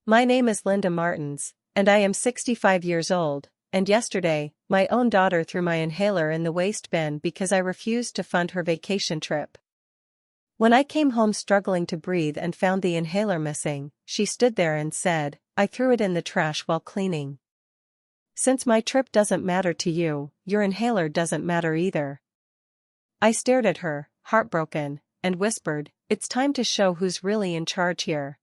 My name is Linda Martins, and I am 65 years old, and yesterday, my own daughter threw my inhaler in the waste bin because I refused to fund her vacation trip. When I came home struggling to breathe and found the inhaler missing, she stood there and said, "I threw it in the trash while cleaning. Since my trip doesn't matter to you, your inhaler doesn't matter either." I stared at her, heartbroken, and whispered, "It's time to show who's really in charge here."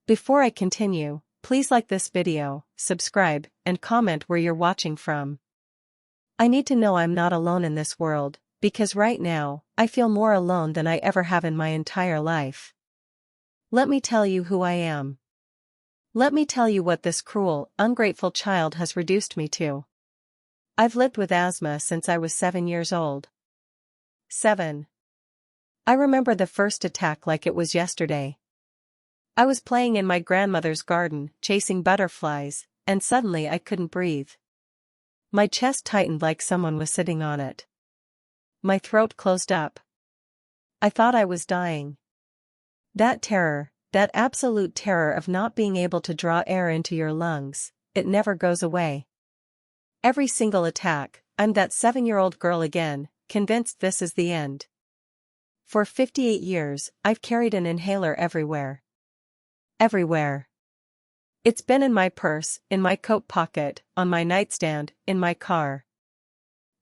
Before I continue, please like this video, subscribe, and comment where you're watching from. I need to know I'm not alone in this world, because right now, I feel more alone than I ever have in my entire life. Let me tell you who I am. Let me tell you what this cruel, ungrateful child has reduced me to. I've lived with asthma since I was 7 years old. 7. I remember the first attack like it was yesterday. I was playing in my grandmother's garden, chasing butterflies, and suddenly I couldn't breathe. My chest tightened like someone was sitting on it. My throat closed up. I thought I was dying. That terror, that absolute terror of not being able to draw air into your lungs, it never goes away. Every single attack, I'm that 7-year-old girl again, convinced this is the end. For 58 years, I've carried an inhaler everywhere. Everywhere. It's been in my purse, in my coat pocket, on my nightstand, in my car.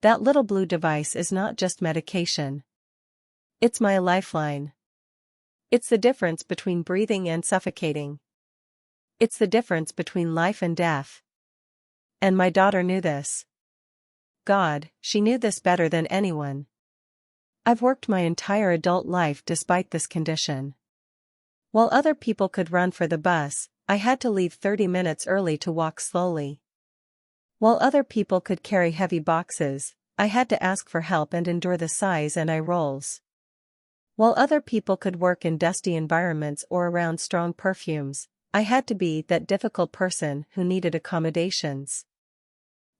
That little blue device is not just medication. It's my lifeline. It's the difference between breathing and suffocating. It's the difference between life and death. And my daughter knew this. God, she knew this better than anyone. I've worked my entire adult life despite this condition. While other people could run for the bus, I had to leave 30 minutes early to walk slowly. While other people could carry heavy boxes, I had to ask for help and endure the sighs and eye rolls. While other people could work in dusty environments or around strong perfumes, I had to be that difficult person who needed accommodations.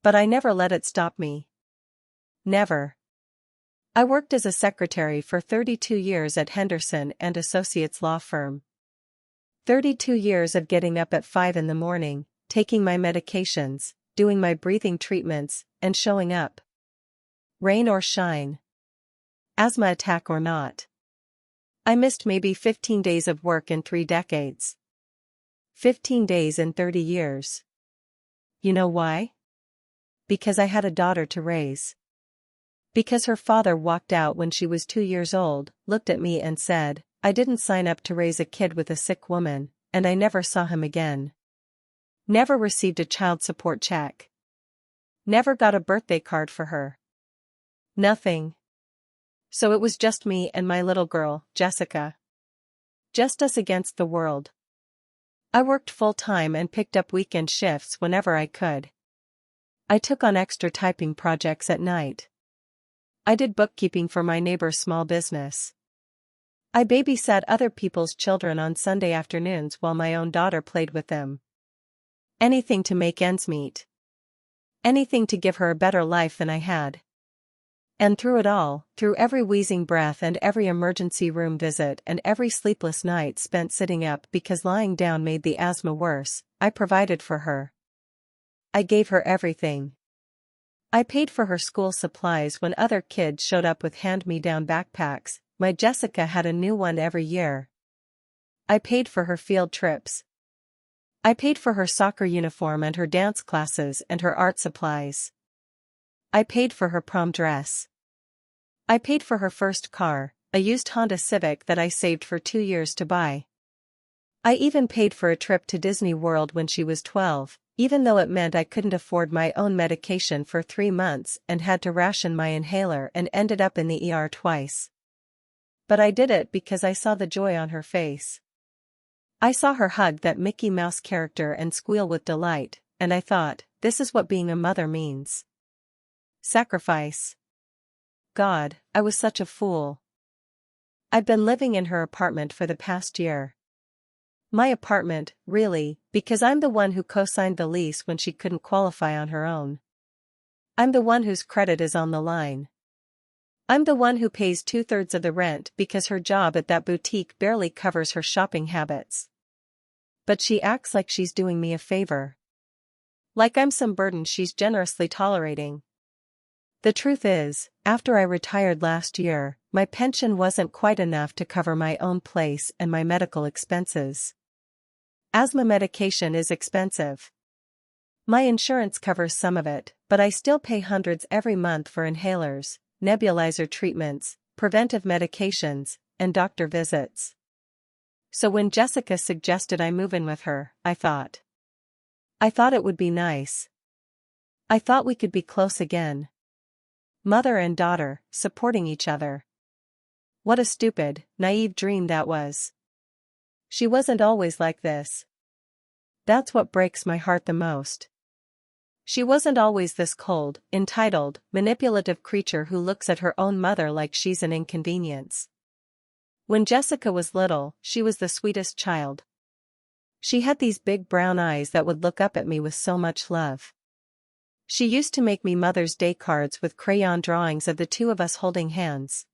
But I never let it stop me. Never. I worked as a secretary for 32 years at Henderson and Associates law firm. 32 years of getting up at 5 in the morning, taking my medications, doing my breathing treatments, and showing up. Rain or shine. Asthma attack or not. I missed maybe 15 days of work in 3 decades. 15 days in 30 years. You know why? Because I had a daughter to raise. Because her father walked out when she was 2 years old, looked at me and said, "I didn't sign up to raise a kid with a sick woman," and I never saw him again. Never received a child support check. Never got a birthday card for her. Nothing. So it was just me and my little girl, Jessica. Just us against the world. I worked full-time and picked up weekend shifts whenever I could. I took on extra typing projects at night. I did bookkeeping for my neighbor's small business. I babysat other people's children on Sunday afternoons while my own daughter played with them. Anything to make ends meet. Anything to give her a better life than I had. And through it all, through every wheezing breath and every emergency room visit and every sleepless night spent sitting up because lying down made the asthma worse, I provided for her. I gave her everything. I paid for her school supplies when other kids showed up with hand-me-down backpacks. My Jessica had a new one every year. I paid for her field trips. I paid for her soccer uniform and her dance classes and her art supplies. I paid for her prom dress. I paid for her first car, a used Honda Civic that I saved for 2 years to buy. I even paid for a trip to Disney World when she was 12, even though it meant I couldn't afford my own medication for 3 months and had to ration my inhaler and ended up in the ER twice. But I did it because I saw the joy on her face. I saw her hug that Mickey Mouse character and squeal with delight, and I thought, this is what being a mother means. Sacrifice. God, I was such a fool. I've been living in her apartment for the past year. My apartment, really, because I'm the one who co-signed the lease when she couldn't qualify on her own. I'm the one whose credit is on the line. I'm the one who pays 2/3 of the rent because her job at that boutique barely covers her shopping habits. But she acts like she's doing me a favor. Like I'm some burden she's generously tolerating. The truth is, after I retired last year, my pension wasn't quite enough to cover my own place and my medical expenses. Asthma medication is expensive. My insurance covers some of it, but I still pay hundreds every month for inhalers, nebulizer treatments, preventive medications, and doctor visits. So when Jessica suggested I move in with her, I thought it would be nice. I thought we could be close again. Mother and daughter, supporting each other. What a stupid, naive dream that was. She wasn't always like this. That's what breaks my heart the most. She wasn't always this cold, entitled, manipulative creature who looks at her own mother like she's an inconvenience. When Jessica was little, she was the sweetest child. She had these big brown eyes that would look up at me with so much love. She used to make me Mother's Day cards with crayon drawings of the two of us holding hands.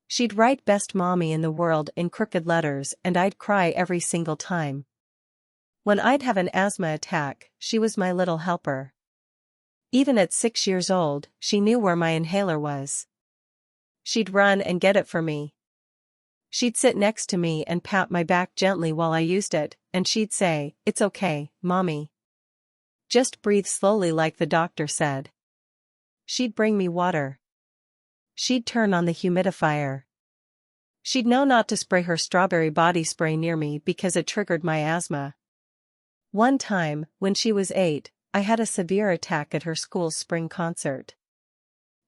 She'd write "Best Mommy in the World" in crooked letters and I'd cry every single time. When I'd have an asthma attack, she was my little helper. Even at 6 years old, she knew where my inhaler was. She'd run and get it for me. She'd sit next to me and pat my back gently while I used it, and she'd say, "It's okay, Mommy. Just breathe slowly like the doctor said." She'd bring me water. She'd turn on the humidifier. She'd know not to spray her strawberry body spray near me because it triggered my asthma. One time, when she was 8, I had a severe attack at her school's spring concert.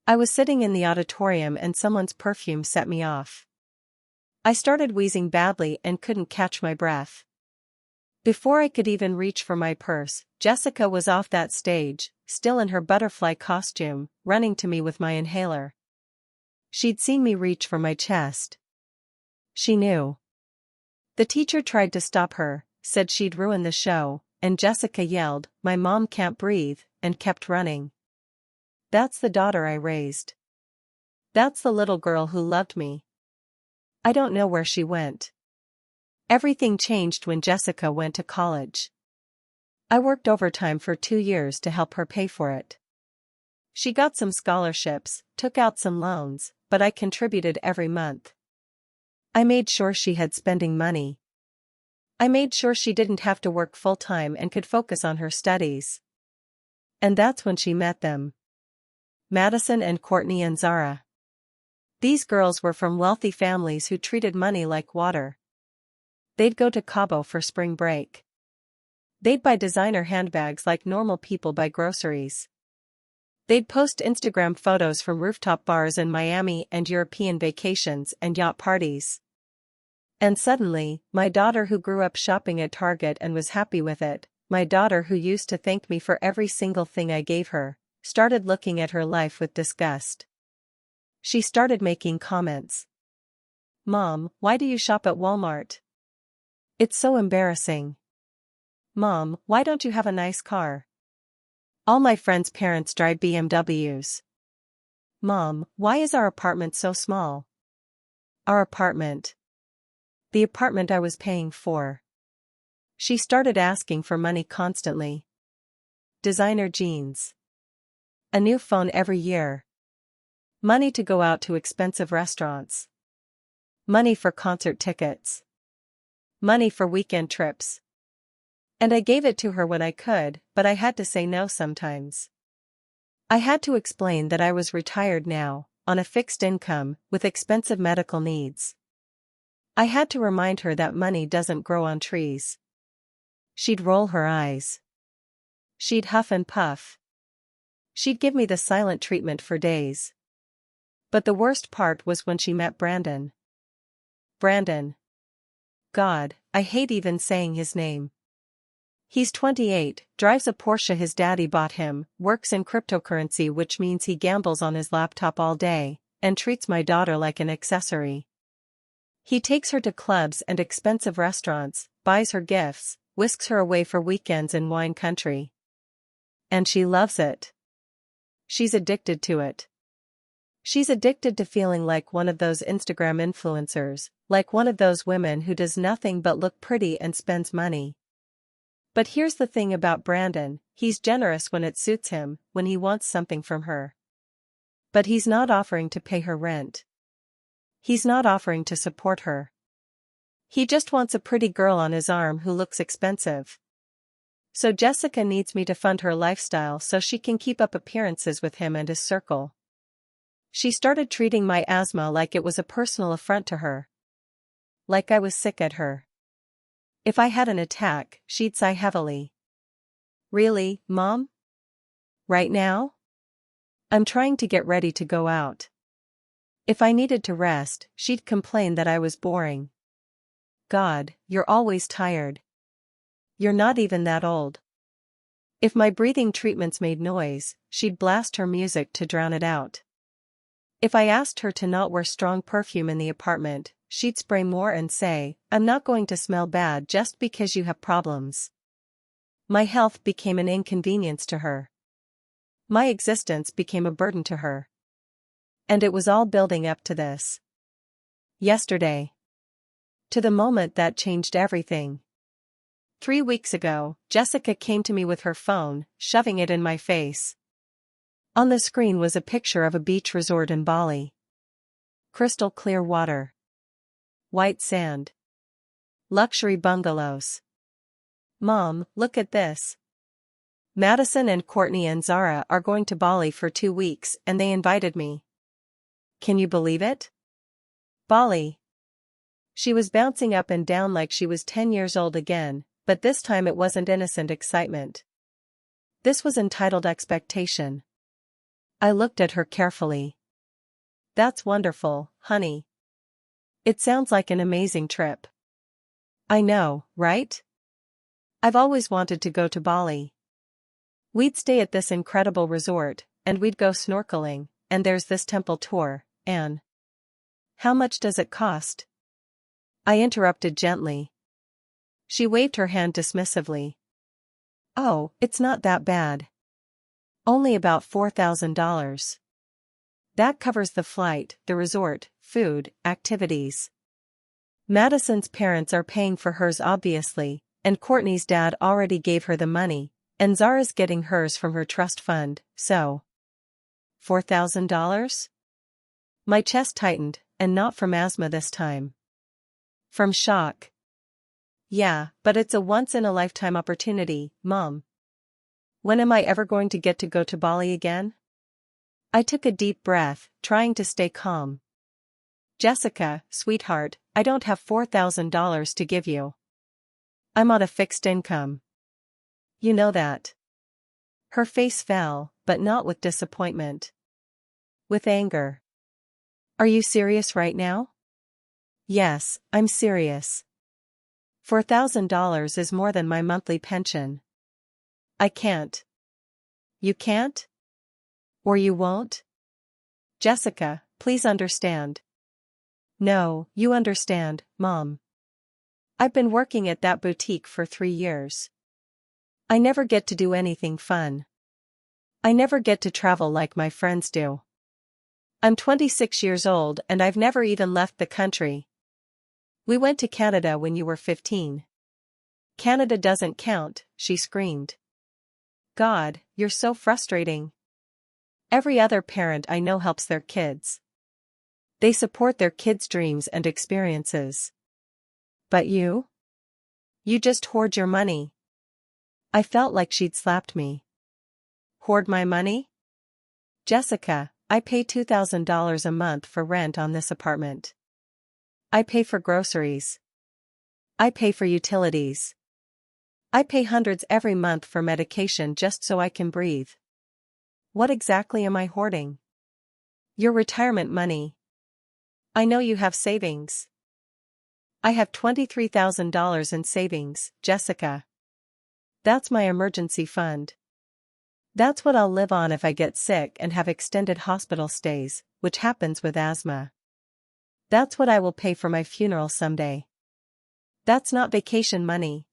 I was sitting in the auditorium and someone's perfume set me off. I started wheezing badly and couldn't catch my breath. Before I could even reach for my purse, Jessica was off that stage, still in her butterfly costume, running to me with my inhaler. She'd seen me reach for my chest. She knew. The teacher tried to stop her, said she'd ruin the show, and Jessica yelled, "My mom can't breathe," and kept running. That's the daughter I raised. That's the little girl who loved me. I don't know where she went. Everything changed when Jessica went to college. I worked overtime for 2 years to help her pay for it. She got some scholarships, took out some loans, but I contributed every month. I made sure she had spending money. I made sure she didn't have to work full-time and could focus on her studies. And that's when she met them. Madison and Courtney and Zara. These girls were from wealthy families who treated money like water. They'd go to Cabo for spring break. They'd buy designer handbags like normal people buy groceries. They'd post Instagram photos from rooftop bars in Miami and European vacations and yacht parties. And suddenly, my daughter who grew up shopping at Target and was happy with it, my daughter who used to thank me for every single thing I gave her, started looking at her life with disgust. She started making comments. "Mom, why do you shop at Walmart? It's so embarrassing. Mom, why don't you have a nice car? All my friends' parents drive BMWs. Mom, why is our apartment so small?" Our apartment. The apartment I was paying for. She started asking for money constantly. Designer jeans. A new phone every year. Money to go out to expensive restaurants. Money for concert tickets. Money for weekend trips. And I gave it to her when I could, but I had to say no sometimes. I had to explain that I was retired now, on a fixed income, with expensive medical needs. I had to remind her that money doesn't grow on trees. She'd roll her eyes. She'd huff and puff. She'd give me the silent treatment for days. But the worst part was when she met Brandon. Brandon. God, I hate even saying his name. He's 28, drives a Porsche his daddy bought him, works in cryptocurrency, which means he gambles on his laptop all day, and treats my daughter like an accessory. He takes her to clubs and expensive restaurants, buys her gifts, whisks her away for weekends in wine country. And she loves it. She's addicted to it. She's addicted to feeling like one of those Instagram influencers, like one of those women who does nothing but look pretty and spends money. But here's the thing about Brandon, he's generous when it suits him, when he wants something from her. But he's not offering to pay her rent. He's not offering to support her. He just wants a pretty girl on his arm who looks expensive. So Jessica needs me to fund her lifestyle so she can keep up appearances with him and his circle. She started treating my asthma like it was a personal affront to her. Like I was sick at her. If I had an attack, she'd sigh heavily. Really, Mom? Right now? I'm trying to get ready to go out. If I needed to rest, she'd complain that I was boring. God, you're always tired. You're not even that old. If my breathing treatments made noise, she'd blast her music to drown it out. If I asked her to not wear strong perfume in the apartment, she'd spray more and say, I'm not going to smell bad just because you have problems. My health became an inconvenience to her. My existence became a burden to her. And it was all building up to this. Yesterday. To the moment that changed everything. 3 weeks ago, Jessica came to me with her phone, shoving it in my face. On the screen was a picture of a beach resort in Bali. Crystal clear water. White sand. Luxury bungalows. Mom, look at this. Madison and Courtney and Zara are going to Bali for 2 weeks and they invited me. Can you believe it? Bali. She was bouncing up and down like she was 10 years old again, but this time it wasn't innocent excitement. This was entitled expectation. I looked at her carefully. That's wonderful, honey. It sounds like an amazing trip. I know, right? I've always wanted to go to Bali. We'd stay at this incredible resort, and we'd go snorkeling, and there's this temple tour, and... How much does it cost? I interrupted gently. She waved her hand dismissively. Oh, it's not that bad. Only about $4,000. That covers the flight, the resort, food, activities. Madison's parents are paying for hers obviously, and Courtney's dad already gave her the money, and Zara's getting hers from her trust fund, so... $4,000? My chest tightened, and not from asthma this time. From shock. Yeah, but it's a once-in-a-lifetime opportunity, Mom. When am I ever going to get to go to Bali again? I took a deep breath, trying to stay calm. Jessica, sweetheart, I don't have $4,000 to give you. I'm on a fixed income. You know that. Her face fell, but not with disappointment. With anger. Are you serious right now? Yes, I'm serious. $4,000 is more than my monthly pension. I can't. You can't? Or you won't? Jessica, please understand. No, you understand, Mom. I've been working at that boutique for 3 years. I never get to do anything fun. I never get to travel like my friends do. I'm 26 years old and I've never even left the country. We went to Canada when you were 15. Canada doesn't count, she screamed. God, you're so frustrating. Every other parent I know helps their kids. They support their kids' dreams and experiences. But you? You just hoard your money. I felt like she'd slapped me. Hoard my money? Jessica, I pay $2,000 a month for rent on this apartment. I pay for groceries. I pay for utilities. I pay hundreds every month for medication just so I can breathe. What exactly am I hoarding? Your retirement money. I know you have savings. I have $23,000 in savings, Jessica. That's my emergency fund. That's what I'll live on if I get sick and have extended hospital stays, which happens with asthma. That's what I will pay for my funeral someday. That's not vacation money.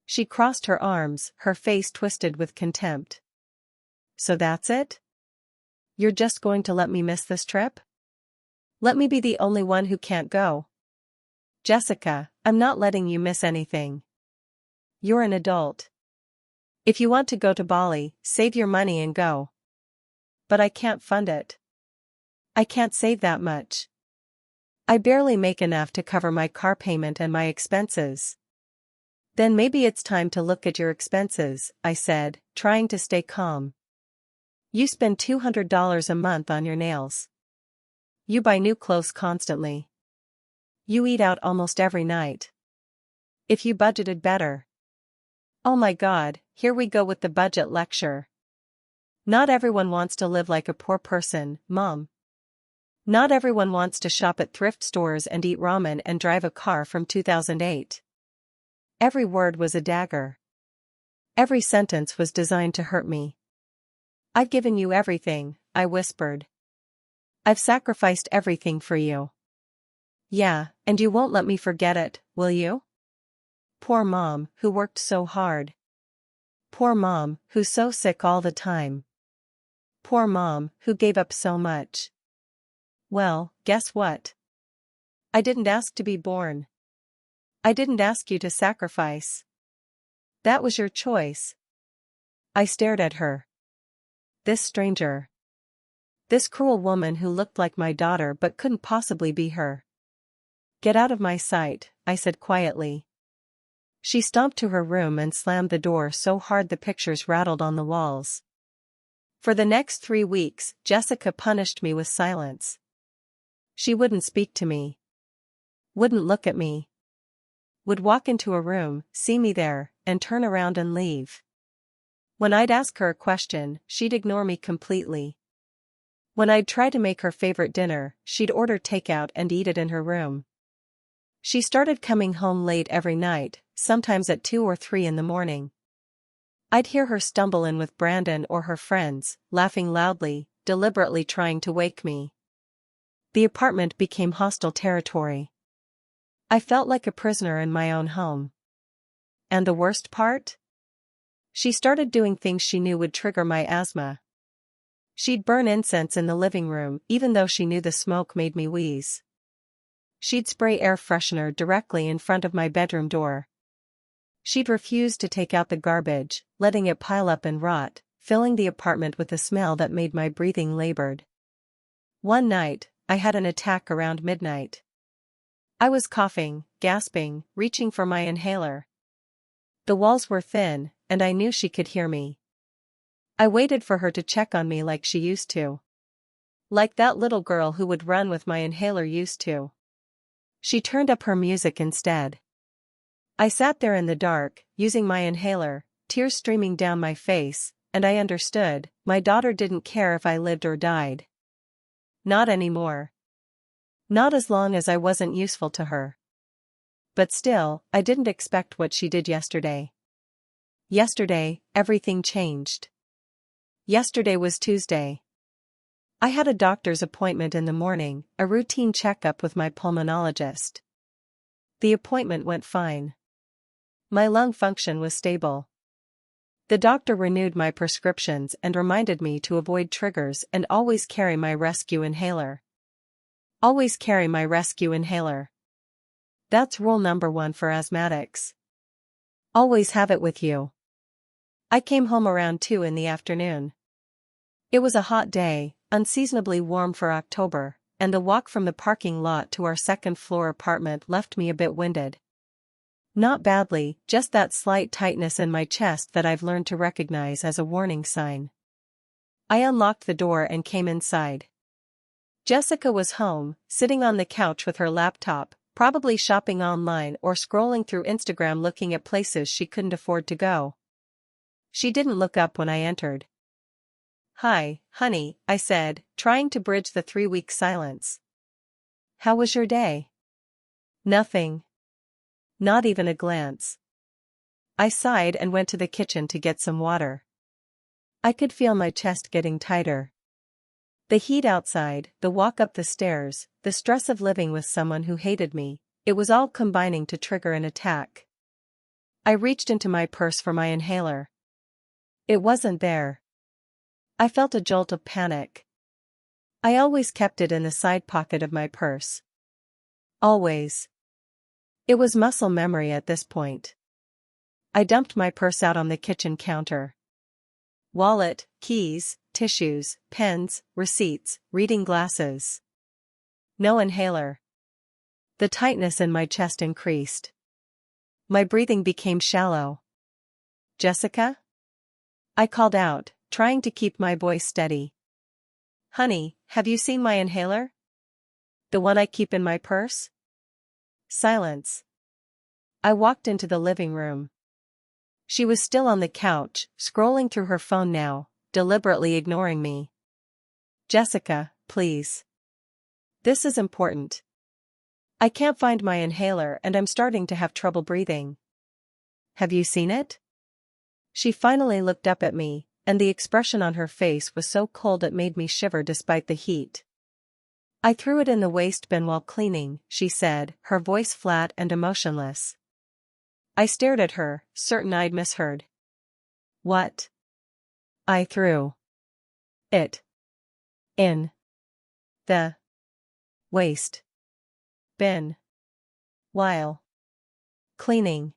She crossed her arms, her face twisted with contempt. So that's it? You're just going to let me miss this trip? Let me be the only one who can't go? Jessica, I'm not letting you miss anything. You're an adult. If you want to go to Bali, save your money and go. But I can't fund it. I can't save that much. I barely make enough to cover my car payment and my expenses. Then maybe it's time to look at your expenses, I said, trying to stay calm. You spend $200 a month on your nails. You buy new clothes constantly. You eat out almost every night. If you budgeted better. Oh my God, here we go with the budget lecture. Not everyone wants to live like a poor person, Mom. Not everyone wants to shop at thrift stores and eat ramen and drive a car from 2008. Every word was a dagger. Every sentence was designed to hurt me. I've given you everything, I whispered. I've sacrificed everything for you. Yeah, and you won't let me forget it, will you? Poor Mom, who worked so hard. Poor Mom, who's so sick all the time. Poor Mom, who gave up so much. Well, guess what? I didn't ask to be born. I didn't ask you to sacrifice. That was your choice. I stared at her. This stranger. This cruel woman who looked like my daughter but couldn't possibly be her. Get out of my sight, I said quietly. She stomped to her room and slammed the door so hard the pictures rattled on the walls. For the next 3 weeks, Jessica punished me with silence. She wouldn't speak to me. Wouldn't look at me. Would walk into a room, see me there, and turn around and leave. When I'd ask her a question, she'd ignore me completely. When I'd try to make her favorite dinner, she'd order takeout and eat it in her room. She started coming home late every night, sometimes at 2 or 3 in the morning. I'd hear her stumble in with Brandon or her friends, laughing loudly, deliberately trying to wake me. The apartment became hostile territory. I felt like a prisoner in my own home. And the worst part? She started doing things she knew would trigger my asthma. She'd burn incense in the living room even though she knew the smoke made me wheeze. She'd spray air freshener directly in front of my bedroom door. She'd refuse to take out the garbage, letting it pile up and rot, filling the apartment with a smell that made my breathing labored. One night, I had an attack around midnight. I was coughing, gasping, reaching for my inhaler. The walls were thin, and I knew she could hear me. I waited for her to check on me like she used to. Like that little girl who would run with my inhaler used to. She turned up her music instead. I sat there in the dark, using my inhaler, tears streaming down my face, and I understood, my daughter didn't care if I lived or died. Not anymore. Not as long as I wasn't useful to her. But still, I didn't expect what she did yesterday. Yesterday, everything changed. Yesterday was Tuesday. I had a doctor's appointment in the morning, a routine checkup with my pulmonologist. The appointment went fine. My lung function was stable. The doctor renewed my prescriptions and reminded me to avoid triggers and always carry my rescue inhaler. Always carry my rescue inhaler. That's rule number 1 for asthmatics. Always have it with you. I came home around 2 in the afternoon. It was a hot day, unseasonably warm for October, and the walk from the parking lot to our second-floor apartment left me a bit winded. Not badly, just that slight tightness in my chest that I've learned to recognize as a warning sign. I unlocked the door and came inside. Jessica was home, sitting on the couch with her laptop, probably shopping online or scrolling through Instagram looking at places she couldn't afford to go. She didn't look up when I entered. "Hi, honey," I said, trying to bridge the 3-week silence. "How was your day?" "Nothing. Not even a glance." I sighed and went to the kitchen to get some water. I could feel my chest getting tighter. The heat outside, the walk up the stairs, the stress of living with someone who hated me, it was all combining to trigger an attack. I reached into my purse for my inhaler. It wasn't there. I felt a jolt of panic. I always kept it in the side pocket of my purse. Always. It was muscle memory at this point. I dumped my purse out on the kitchen counter. Wallet, keys, tissues, pens, receipts, reading glasses. No inhaler. The tightness in my chest increased. My breathing became shallow. Jessica? I called out, trying to keep my voice steady. Honey, have you seen my inhaler? The one I keep in my purse? Silence. I walked into the living room. She was still on the couch, scrolling through her phone now, deliberately ignoring me. Jessica, please. This is important. I can't find my inhaler and I'm starting to have trouble breathing. Have you seen it? She finally looked up at me, and the expression on her face was so cold it made me shiver despite the heat. I threw it in the waste bin while cleaning, she said, her voice flat and emotionless. I stared at her, certain I'd misheard. What? I threw it in the waste bin while cleaning.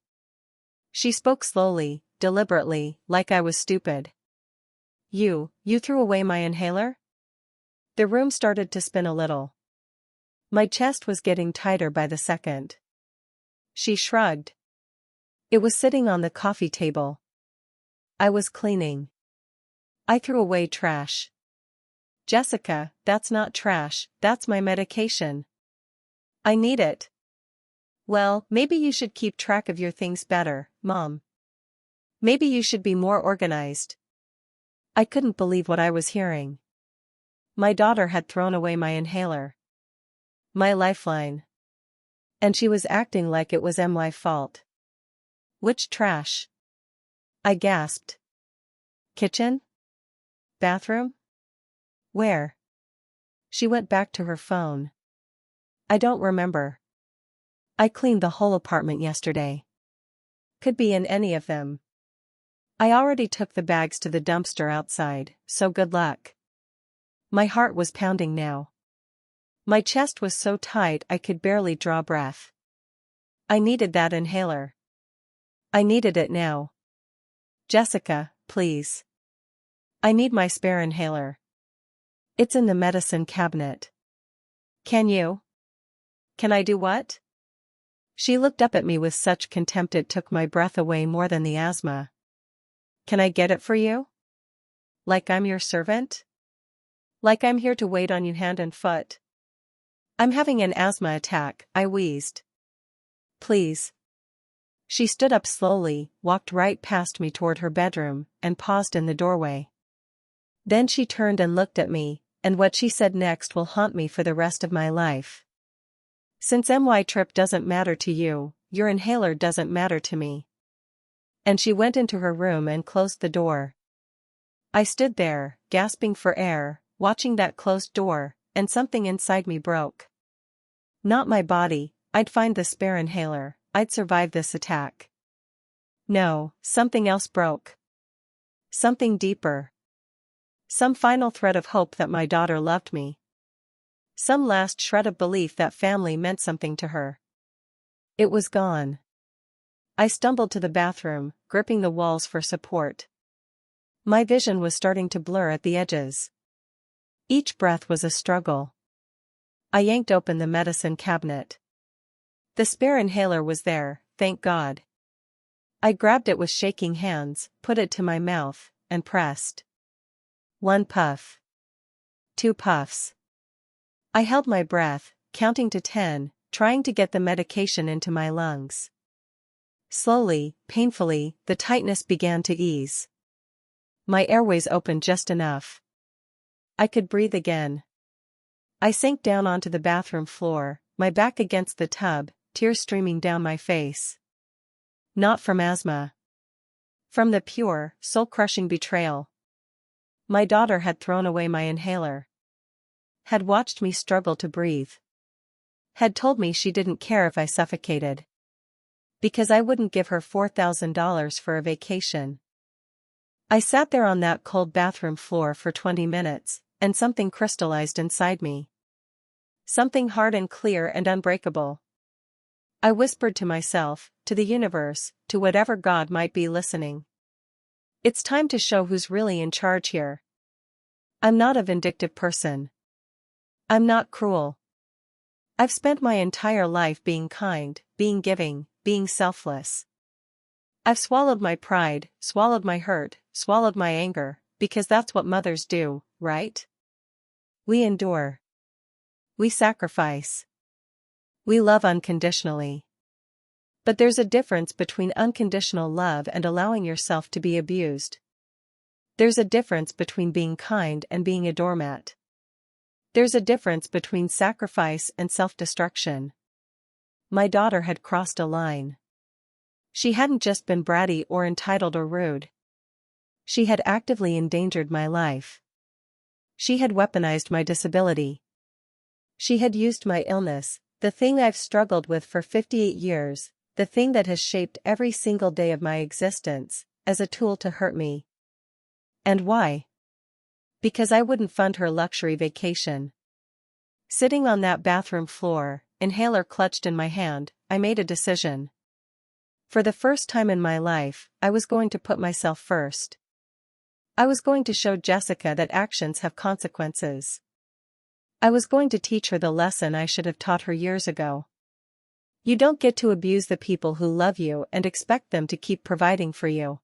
She spoke slowly, deliberately, like I was stupid. You threw away my inhaler? The room started to spin a little. My chest was getting tighter by the second. She shrugged. It was sitting on the coffee table. I was cleaning. I threw away trash. Jessica, that's not trash, that's my medication. I need it. Well, maybe you should keep track of your things better, Mom. Maybe you should be more organized. I couldn't believe what I was hearing. My daughter had thrown away my inhaler. My lifeline. And she was acting like it was my fault. Which trash? I gasped. Kitchen? Bathroom? Where? She went back to her phone. I don't remember. I cleaned the whole apartment yesterday. Could be in any of them. I already took the bags to the dumpster outside, so good luck. My heart was pounding now. My chest was so tight I could barely draw breath. I needed that inhaler. I needed it now. Jessica, please. I need my spare inhaler. It's in the medicine cabinet. Can you? Can I do what? She looked up at me with such contempt it took my breath away more than the asthma. Can I get it for you? Like I'm your servant? Like I'm here to wait on you hand and foot? I'm having an asthma attack, I wheezed. Please. She stood up slowly, walked right past me toward her bedroom, and paused in the doorway. Then she turned and looked at me, and what she said next will haunt me for the rest of my life. Since my trip doesn't matter to you, your inhaler doesn't matter to me. And she went into her room and closed the door. I stood there, gasping for air, watching that closed door, and something inside me broke. Not my body, I'd find the spare inhaler, I'd survive this attack. No, something else broke. Something deeper. Some final thread of hope that my daughter loved me. Some last shred of belief that family meant something to her. It was gone. I stumbled to the bathroom, gripping the walls for support. My vision was starting to blur at the edges. Each breath was a struggle. I yanked open the medicine cabinet. The spare inhaler was there, thank God. I grabbed it with shaking hands, put it to my mouth, and pressed. 1 puff. 2 puffs. I held my breath, counting to 10, trying to get the medication into my lungs. Slowly, painfully, the tightness began to ease. My airways opened just enough. I could breathe again. I sank down onto the bathroom floor, my back against the tub, tears streaming down my face. Not from asthma. From the pure, soul-crushing betrayal. My daughter had thrown away my inhaler. Had watched me struggle to breathe. Had told me she didn't care if I suffocated. Because I wouldn't give her $4,000 for a vacation. I sat there on that cold bathroom floor for 20 minutes, and something crystallized inside me. Something hard and clear and unbreakable. I whispered to myself, to the universe, to whatever God might be listening. It's time to show who's really in charge here. I'm not a vindictive person. I'm not cruel. I've spent my entire life being kind, being giving, being selfless. I've swallowed my pride, swallowed my hurt, swallowed my anger, because that's what mothers do, right? We endure. We sacrifice. We love unconditionally. But there's a difference between unconditional love and allowing yourself to be abused. There's a difference between being kind and being a doormat. There's a difference between sacrifice and self-destruction. My daughter had crossed a line. She hadn't just been bratty or entitled or rude. She had actively endangered my life. She had weaponized my disability. She had used my illness, the thing I've struggled with for 58 years, the thing that has shaped every single day of my existence, as a tool to hurt me. And why? Because I wouldn't fund her luxury vacation. Sitting on that bathroom floor, inhaler clutched in my hand, I made a decision. For the first time in my life, I was going to put myself first. I was going to show Jessica that actions have consequences. I was going to teach her the lesson I should have taught her years ago. You don't get to abuse the people who love you and expect them to keep providing for you.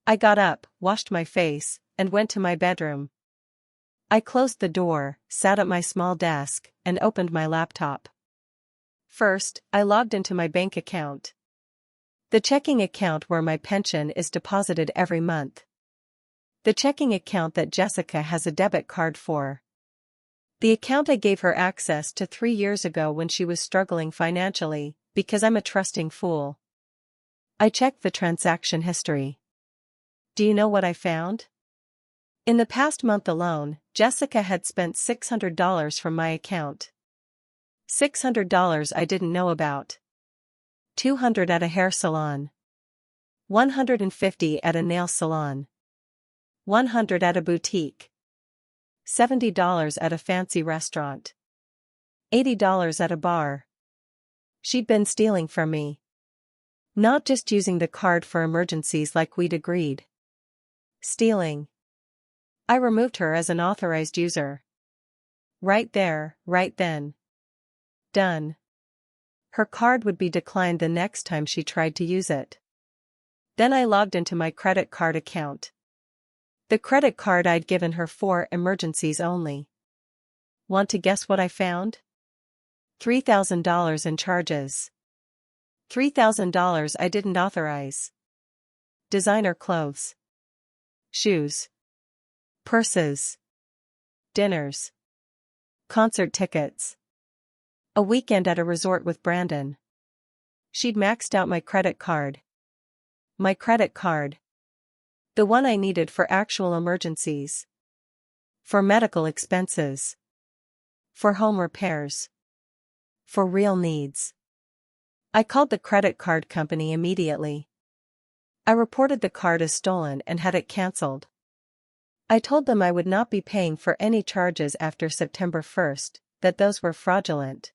I got up, washed my face, and went to my bedroom. I closed the door, sat at my small desk, and opened my laptop. First, I logged into my bank account. The checking account where my pension is deposited every month. The checking account that Jessica has a debit card for. The account I gave her access to 3 years ago when she was struggling financially, because I'm a trusting fool. I checked the transaction history. Do you know what I found? In the past month alone, Jessica had spent $600 from my account. $600 I didn't know about. $200 at a hair salon. $150 at a nail salon. $100 at a boutique. $70 at a fancy restaurant. $80 at a bar. She'd been stealing from me. Not just using the card for emergencies like we'd agreed. Stealing. I removed her as an authorized user. Right there, right then. Done. Her card would be declined the next time she tried to use it. Then I logged into my credit card account. The credit card I'd given her for emergencies only. Want to guess what I found? $3,000 in charges. $3,000 I didn't authorize. Designer clothes. Shoes. Purses. Dinners. Concert tickets. A weekend at a resort with Brandon. She'd maxed out my credit card. My credit card. The one I needed for actual emergencies. For medical expenses. For home repairs. For real needs. I called the credit card company immediately. I reported the card as stolen and had it cancelled. I told them I would not be paying for any charges after September 1st, that those were fraudulent.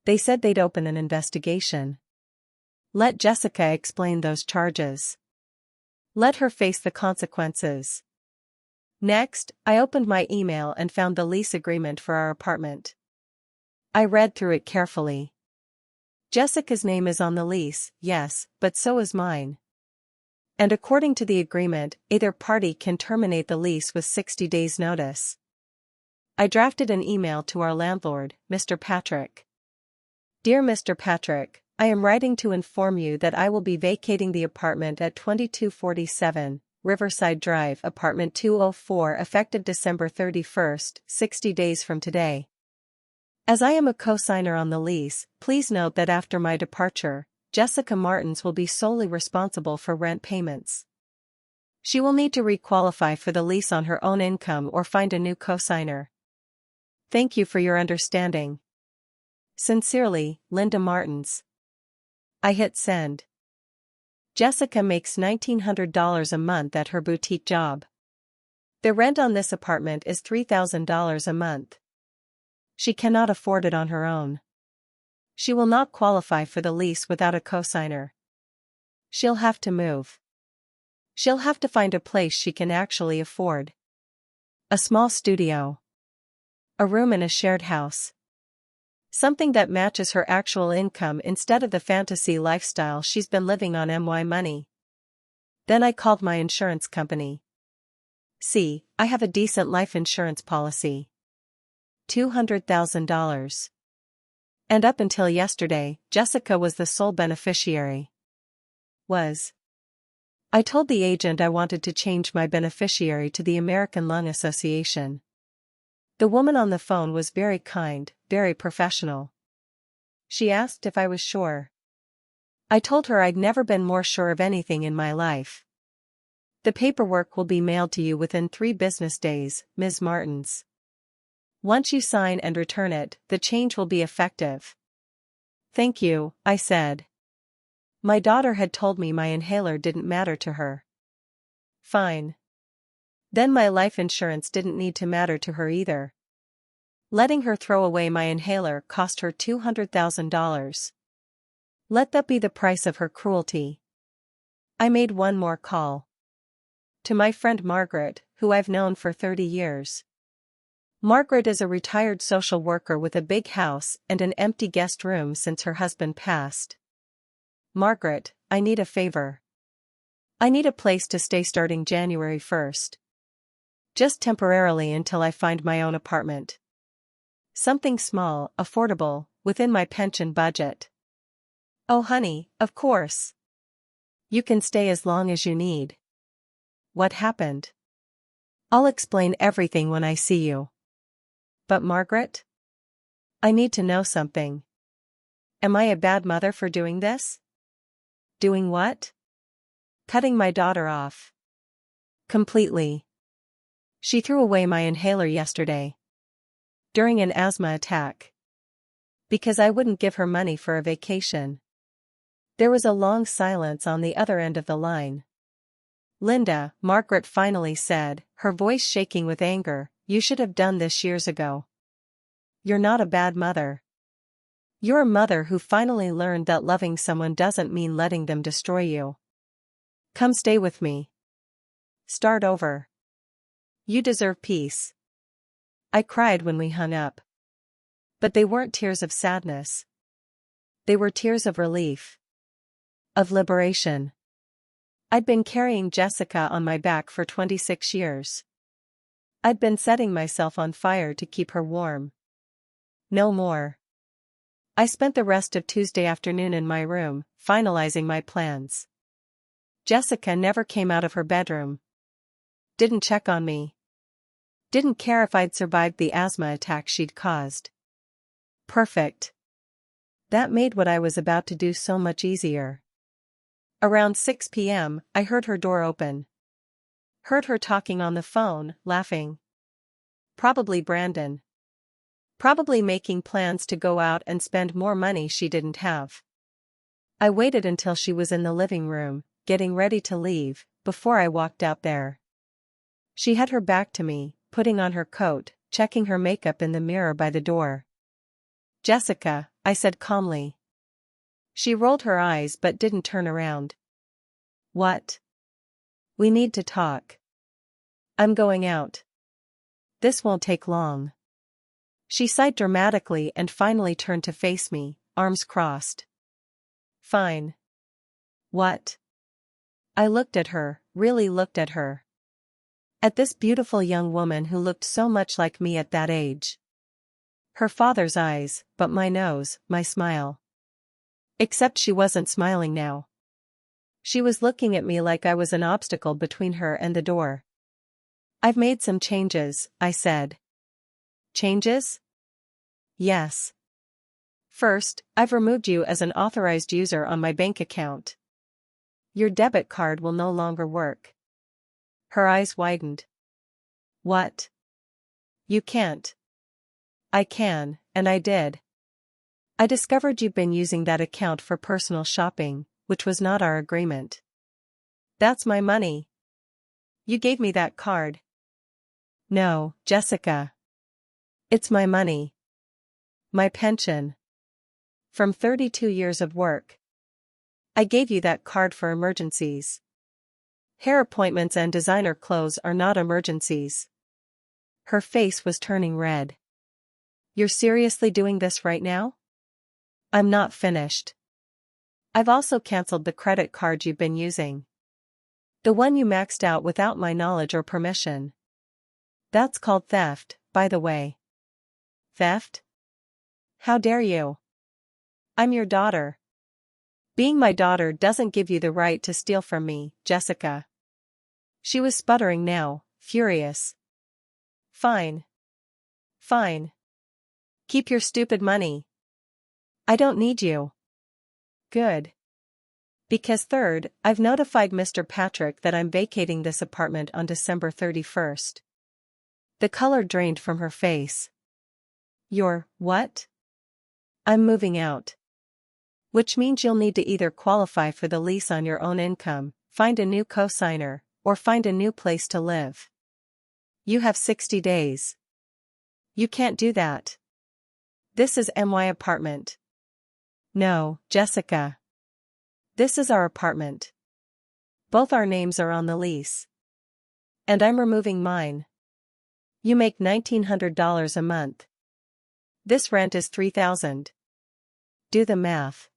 They said they'd open an investigation. Let Jessica explain those charges. Let her face the consequences. Next, I opened my email and found the lease agreement for our apartment. I read through it carefully. Jessica's name is on the lease, yes, but so is mine. And according to the agreement, either party can terminate the lease with 60 days' notice. I drafted an email to our landlord, Mr. Patrick. Dear Mr. Patrick, I am writing to inform you that I will be vacating the apartment at 2247, Riverside Drive, apartment 204, effective December 31st, 60 days from today. As I am a co-signer on the lease, please note that after my departure, Jessica Martins will be solely responsible for rent payments. She will need to requalify for the lease on her own income or find a new co-signer. Thank you for your understanding. Sincerely, Linda Martins. I hit send. Jessica makes $1,900 a month at her boutique job. The rent on this apartment is $3,000 a month. She cannot afford it on her own. She will not qualify for the lease without a cosigner. She'll have to move. She'll have to find a place she can actually afford. A small studio. A room in a shared house. Something that matches her actual income instead of the fantasy lifestyle she's been living on my money. Then I called my insurance company. See, I have a decent life insurance policy. $200,000. And up until yesterday, Jessica was the sole beneficiary. I told the agent I wanted to change my beneficiary to the American Lung Association. The woman on the phone was very kind, very professional. She asked if I was sure. I told her I'd never been more sure of anything in my life. The paperwork will be mailed to you within 3 business days, Ms. Martins. Once you sign and return it, the change will be effective. Thank you, I said. My daughter had told me my inhaler didn't matter to her. Fine. Then my life insurance didn't need to matter to her either. Letting her throw away my inhaler cost her $200,000. Let that be the price of her cruelty. I made one more call. To my friend Margaret, who I've known for 30 years. Margaret is a retired social worker with a big house and an empty guest room since her husband passed. Margaret, I need a favor. I need a place to stay starting January 1st. Just temporarily until I find my own apartment. Something small, affordable, within my pension budget. Oh honey, of course. You can stay as long as you need. What happened? I'll explain everything when I see you. But Margaret? I need to know something. Am I a bad mother for doing this? Doing what? Cutting my daughter off. Completely. She threw away my inhaler yesterday. During an asthma attack. Because I wouldn't give her money for a vacation. There was a long silence on the other end of the line. Linda, Margaret finally said, her voice shaking with anger, you should have done this years ago. You're not a bad mother. You're a mother who finally learned that loving someone doesn't mean letting them destroy you. Come stay with me. Start over. You deserve peace. I cried when we hung up. But they weren't tears of sadness. They were tears of relief. Of liberation. I'd been carrying Jessica on my back for 26 years. I'd been setting myself on fire to keep her warm. No more. I spent the rest of Tuesday afternoon in my room, finalizing my plans. Jessica never came out of her bedroom. Didn't check on me. Didn't care if I'd survived the asthma attack she'd caused. Perfect. That made what I was about to do so much easier. Around 6 p.m., I heard her door open. Heard her talking on the phone, laughing. Probably Brandon. Probably making plans to go out and spend more money she didn't have. I waited until she was in the living room, getting ready to leave, before I walked out there. She had her back to me, putting on her coat, checking her makeup in the mirror by the door. Jessica, I said calmly. She rolled her eyes but didn't turn around. What? We need to talk. I'm going out. This won't take long. She sighed dramatically and finally turned to face me, arms crossed. Fine. What? I looked at her, really looked at her. At this beautiful young woman who looked so much like me at that age. Her father's eyes, but my nose, my smile. Except she wasn't smiling now. She was looking at me like I was an obstacle between her and the door. I've made some changes, I said. Changes? Yes. First, I've removed you as an authorized user on my bank account. Your debit card will no longer work. Her eyes widened. What? You can't. I can, and I did. I discovered you've been using that account for personal shopping, which was not our agreement. That's my money. You gave me that card. No, Jessica. It's my money. My pension. From 32 years of work. I gave you that card for emergencies. Hair appointments and designer clothes are not emergencies. Her face was turning red. You're seriously doing this right now? I'm not finished. I've also canceled the credit card you've been using. The one you maxed out without my knowledge or permission. That's called theft, by the way. Theft? How dare you? I'm your daughter. Being my daughter doesn't give you the right to steal from me, Jessica. She was sputtering now, furious. Fine. Fine. Keep your stupid money. I don't need you. Good. Because third, I've notified Mr. Patrick that I'm vacating this apartment on December 31st. The color drained from her face. You're, what? I'm moving out. Which means you'll need to either qualify for the lease on your own income, find a new co-signer, or find a new place to live. You have 60 days. You can't do that. This is my apartment. No, Jessica. This is our apartment. Both our names are on the lease. And I'm removing mine. You make $1,900 a month. This rent is $3,000. Do the math.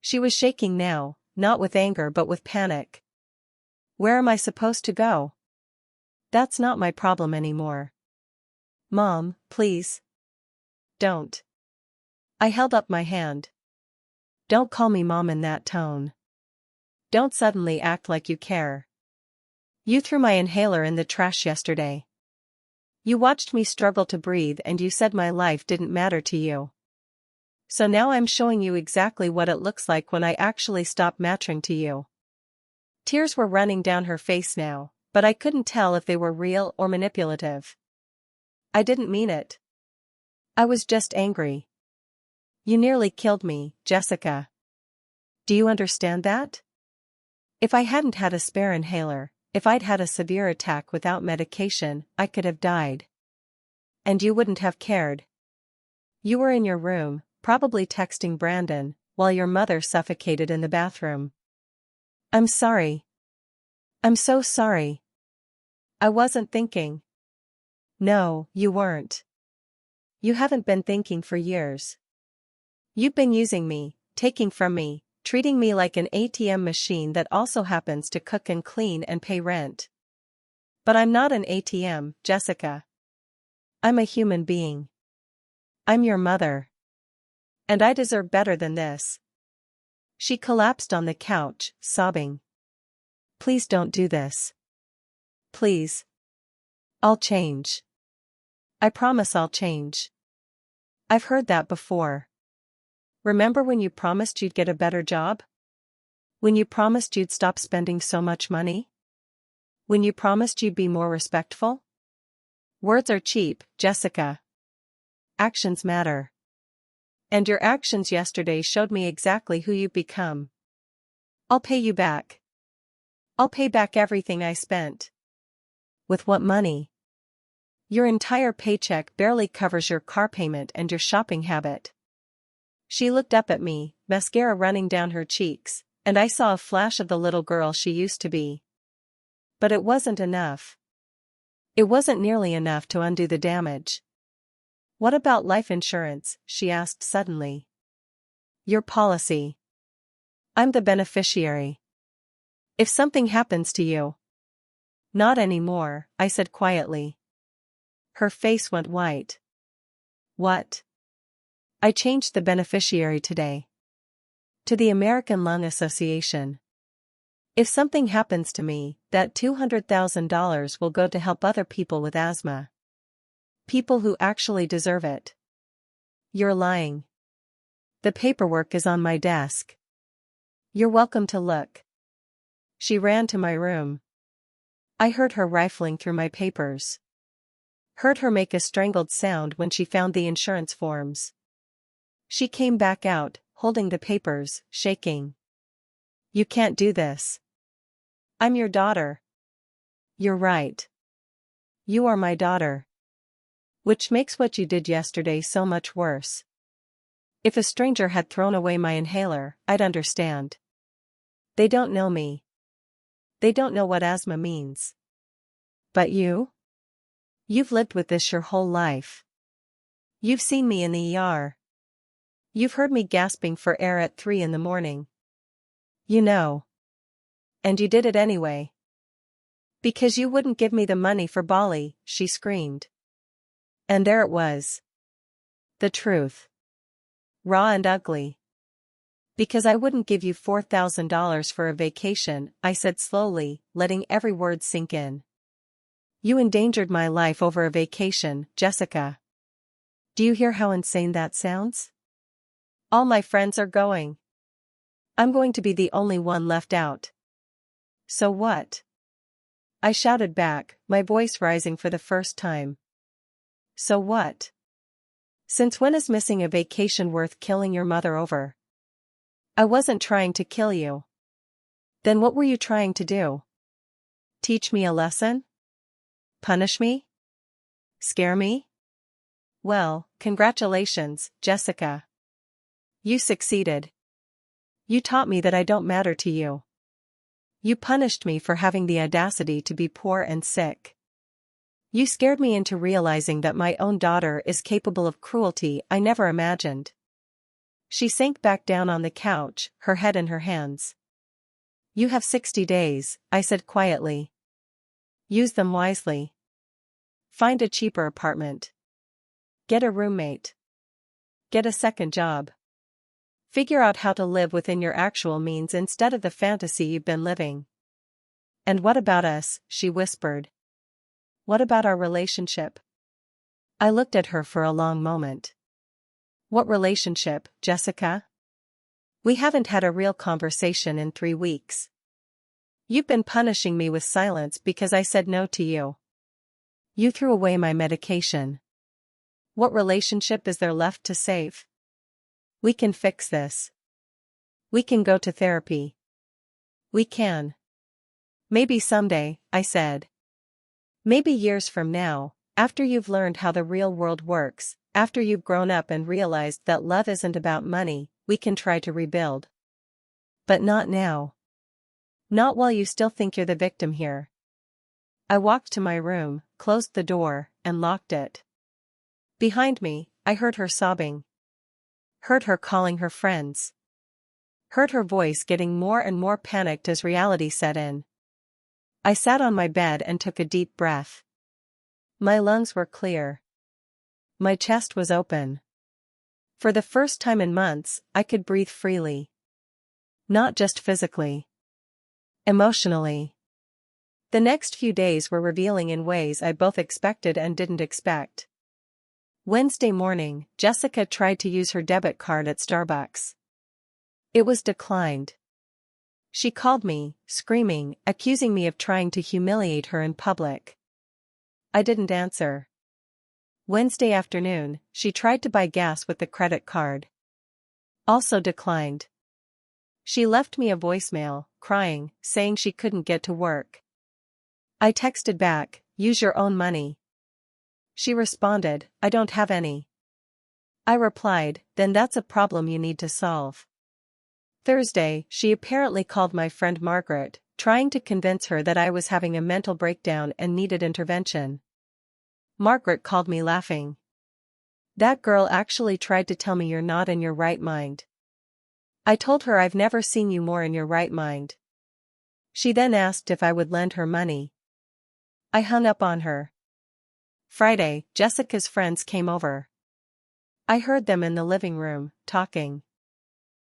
She was shaking now, not with anger but with panic. Where am I supposed to go? That's not my problem anymore. Mom, please. Don't. I held up my hand. Don't call me Mom in that tone. Don't suddenly act like you care. You threw my inhaler in the trash yesterday. You watched me struggle to breathe and you said my life didn't matter to you. So now I'm showing you exactly what it looks like when I actually stop mattering to you. Tears were running down her face now, but I couldn't tell if they were real or manipulative. I didn't mean it. I was just angry. You nearly killed me, Jessica. Do you understand that? If I hadn't had a spare inhaler, if I'd had a severe attack without medication, I could have died. And you wouldn't have cared. You were in your room, probably texting Brandon, while your mother suffocated in the bathroom. I'm sorry. I'm so sorry. I wasn't thinking. No, you weren't. You haven't been thinking for years. You've been using me, taking from me, treating me like an ATM machine that also happens to cook and clean and pay rent. But I'm not an ATM, Jessica. I'm a human being. I'm your mother. And I deserve better than this. She collapsed on the couch, sobbing. Please don't do this. Please. I'll change. I promise I'll change. I've heard that before. Remember when you promised you'd get a better job? When you promised you'd stop spending so much money? When you promised you'd be more respectful? Words are cheap, Jessica. Actions matter. And your actions yesterday showed me exactly who you've become. I'll pay you back. I'll pay back everything I spent. With what money? Your entire paycheck barely covers your car payment and your shopping habit. She looked up at me, mascara running down her cheeks, and I saw a flash of the little girl she used to be. But it wasn't enough. It wasn't nearly enough to undo the damage. What about life insurance? She asked suddenly. Your policy. I'm the beneficiary. If something happens to you. Not anymore, I said quietly. Her face went white. What? I changed the beneficiary today. To the American Lung Association. If something happens to me, that $200,000 will go to help other people with asthma. People who actually deserve it. You're lying. The paperwork is on my desk. You're welcome to look. She ran to my room. I heard her rifling through my papers. Heard her make a strangled sound when she found the insurance forms. She came back out, holding the papers, shaking. You can't do this. I'm your daughter. You're right. You are my daughter. Which makes what you did yesterday so much worse. If a stranger had thrown away my inhaler, I'd understand. They don't know me. They don't know what asthma means. But you? You've lived with this your whole life. You've seen me in the ER. You've heard me gasping for air at 3 in the morning. You know. And you did it anyway. Because you wouldn't give me the money for Bali, she screamed. And there it was. The truth. Raw and ugly. Because I wouldn't give you $4,000 for a vacation, I said slowly, letting every word sink in. You endangered my life over a vacation, Jessica. Do you hear how insane that sounds? All my friends are going. I'm going to be the only one left out. So what? I shouted back, my voice rising for the first time. So what? Since when is missing a vacation worth killing your mother over? I wasn't trying to kill you. Then what were you trying to do? Teach me a lesson? Punish me? Scare me? Well, congratulations, Jessica. You succeeded. You taught me that I don't matter to you. You punished me for having the audacity to be poor and sick. You scared me into realizing that my own daughter is capable of cruelty I never imagined. She sank back down on the couch, her head in her hands. You have 60 days, I said quietly. Use them wisely. Find a cheaper apartment. Get a roommate. Get a second job. Figure out how to live within your actual means instead of the fantasy you've been living. And what about us? She whispered. What about our relationship? I looked at her for a long moment. What relationship, Jessica? We haven't had a real conversation in 3 weeks. You've been punishing me with silence because I said no to you. You threw away my medication. What relationship is there left to save? We can fix this. We can go to therapy. We can. Maybe someday, I said. Maybe years from now, after you've learned how the real world works, after you've grown up and realized that love isn't about money, we can try to rebuild. But not now. Not while you still think you're the victim here. I walked to my room, closed the door, and locked it. Behind me, I heard her sobbing. Heard her calling her friends. Heard her voice getting more and more panicked as reality set in. I sat on my bed and took a deep breath. My lungs were clear. My chest was open. For the first time in months, I could breathe freely. Not just physically. Emotionally. The next few days were revealing in ways I both expected and didn't expect. Wednesday morning, Jessica tried to use her debit card at Starbucks. It was declined. She called me, screaming, accusing me of trying to humiliate her in public. I didn't answer. Wednesday afternoon, she tried to buy gas with the credit card. Also declined. She left me a voicemail, crying, saying she couldn't get to work. I texted back, use your own money. She responded, I don't have any. I replied, then that's a problem you need to solve. Thursday, she apparently called my friend Margaret, trying to convince her that I was having a mental breakdown and needed intervention. Margaret called me laughing. That girl actually tried to tell me you're not in your right mind. I told her I've never seen you more in your right mind. She then asked if I would lend her money. I hung up on her. Friday, Jessica's friends came over. I heard them in the living room, talking.